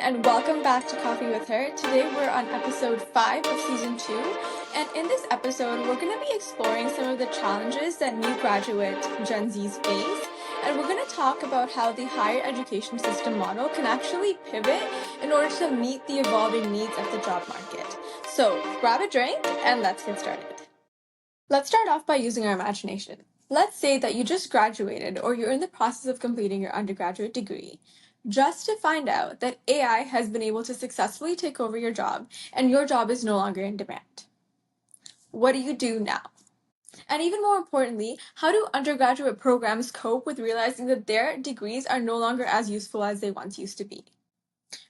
and welcome back to Coffee with Her. Today we're on episode 5 of season 2, and in this episode we're going to be exploring some of the challenges that new graduate Gen Zs face, and we're going to talk about how the higher education system model can actually pivot in order to meet the evolving needs of the job market. So grab a drink and let's get started. Let's start off by using our imagination. Let's say that you just graduated or you're in the process of completing your undergraduate degree, just to find out that AI has been able to successfully take over your job and your job is no longer in demand. What do you do now? And even more importantly, how do undergraduate programs cope with realizing that their degrees are no longer as useful as they once used to be?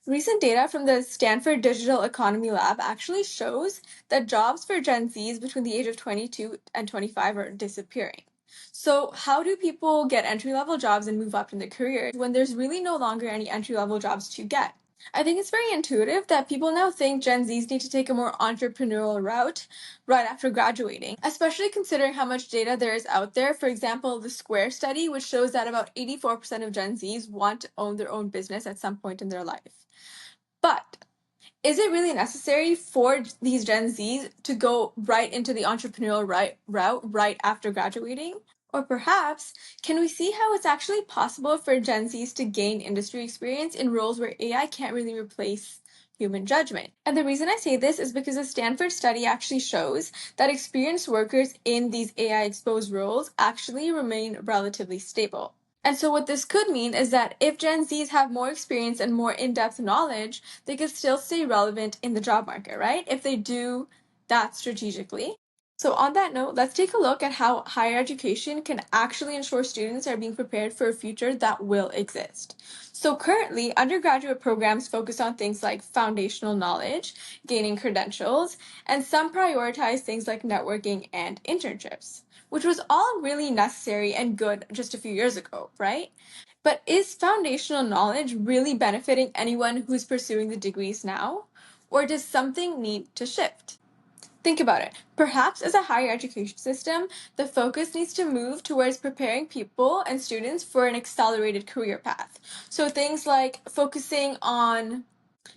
Recent data from the Stanford Digital Economy Lab actually shows that jobs for Gen Zs between the age of 22 and 25 are disappearing. So how do people get entry-level jobs and move up in their career when there's really no longer any entry-level jobs to get? I think it's very intuitive that people now think Gen Zs need to take a more entrepreneurial route right after graduating, especially considering how much data there is out there. For example, the Square study, which shows that about 84% of Gen Zs want to own their own business at some point in their life. But is it really necessary for these Gen Zs to go right into the entrepreneurial route right after graduating? Or perhaps, can we see how it's actually possible for Gen Zs to gain industry experience in roles where AI can't really replace human judgment? And the reason I say this is because a Stanford study actually shows that experienced workers in these AI-exposed roles actually remain relatively stable. And so what this could mean is that if Gen Zs have more experience and more in-depth knowledge, they could still stay relevant in the job market, right? If they do that strategically. So on that note, let's take a look at how higher education can actually ensure students are being prepared for a future that will exist. So currently, undergraduate programs focus on things like foundational knowledge, gaining credentials, and some prioritize things like networking and internships, which was all really necessary and good just a few years ago, right? But is foundational knowledge really benefiting anyone who's pursuing the degrees now? Or does something need to shift? Think about it. Perhaps as a higher education system, the focus needs to move towards preparing people and students for an accelerated career path. So things like focusing on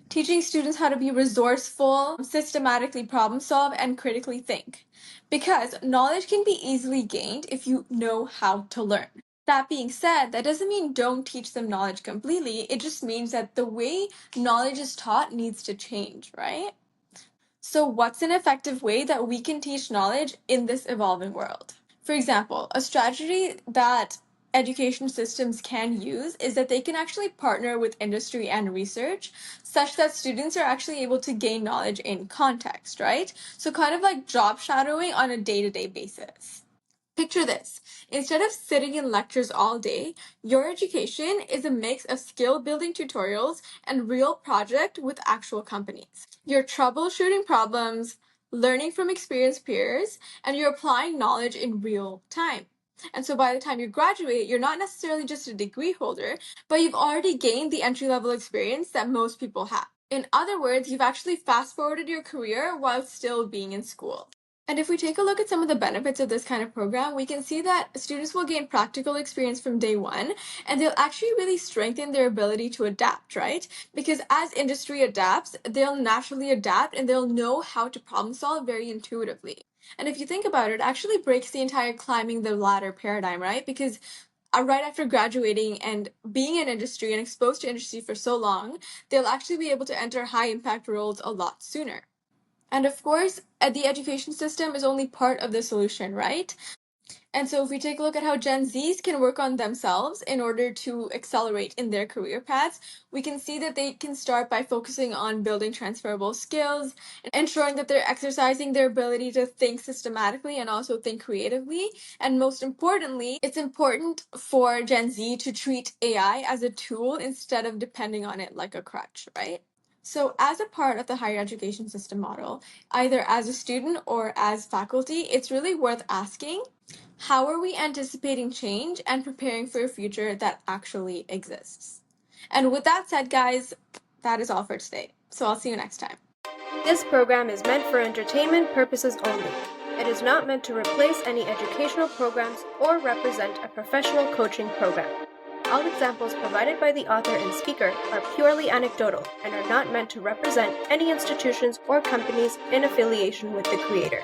teaching students how to be resourceful, systematically problem solve, and critically think. Because knowledge can be easily gained if you know how to learn. That being said, that doesn't mean don't teach them knowledge completely. It just means that the way knowledge is taught needs to change, right? So what's an effective way that we can teach knowledge in this evolving world? For example, a strategy that education systems can use is that they can actually partner with industry and research such that students are actually able to gain knowledge in context, right? So kind of like job shadowing on a day-to-day basis. Picture this. Instead of sitting in lectures all day, your education is a mix of skill-building tutorials and real project with actual companies. You're troubleshooting problems, learning from experienced peers, and you're applying knowledge in real time. And so by the time you graduate, you're not necessarily just a degree holder, but you've already gained the entry-level experience that most people have. In other words, you've actually fast-forwarded your career while still being in school. And if we take a look at some of the benefits of this kind of program, we can see that students will gain practical experience from day one, and they'll actually really strengthen their ability to adapt, right? Because as industry adapts, they'll naturally adapt and they'll know how to problem solve very intuitively. And if you think about it, it actually breaks the entire climbing the ladder paradigm, right? Because right after graduating and being in industry and exposed to industry for so long, they'll actually be able to enter high impact roles a lot sooner. And of course, the education system is only part of the solution, right? And so if we take a look at how Gen Zs can work on themselves in order to accelerate in their career paths, we can see that they can start by focusing on building transferable skills, ensuring that they're exercising their ability to think systematically and also think creatively. And most importantly, it's important for Gen Z to treat AI as a tool instead of depending on it like a crutch, right? So as a part of the higher education system model, either as a student or as faculty, it's really worth asking, how are we anticipating change and preparing for a future that actually exists? And with that said, guys, that is all for today. So I'll see you next time. This program is meant for entertainment purposes only. It is not meant to replace any educational programs or represent a professional coaching program. All examples provided by the author and speaker are purely anecdotal and are not meant to represent any institutions or companies in affiliation with the creator.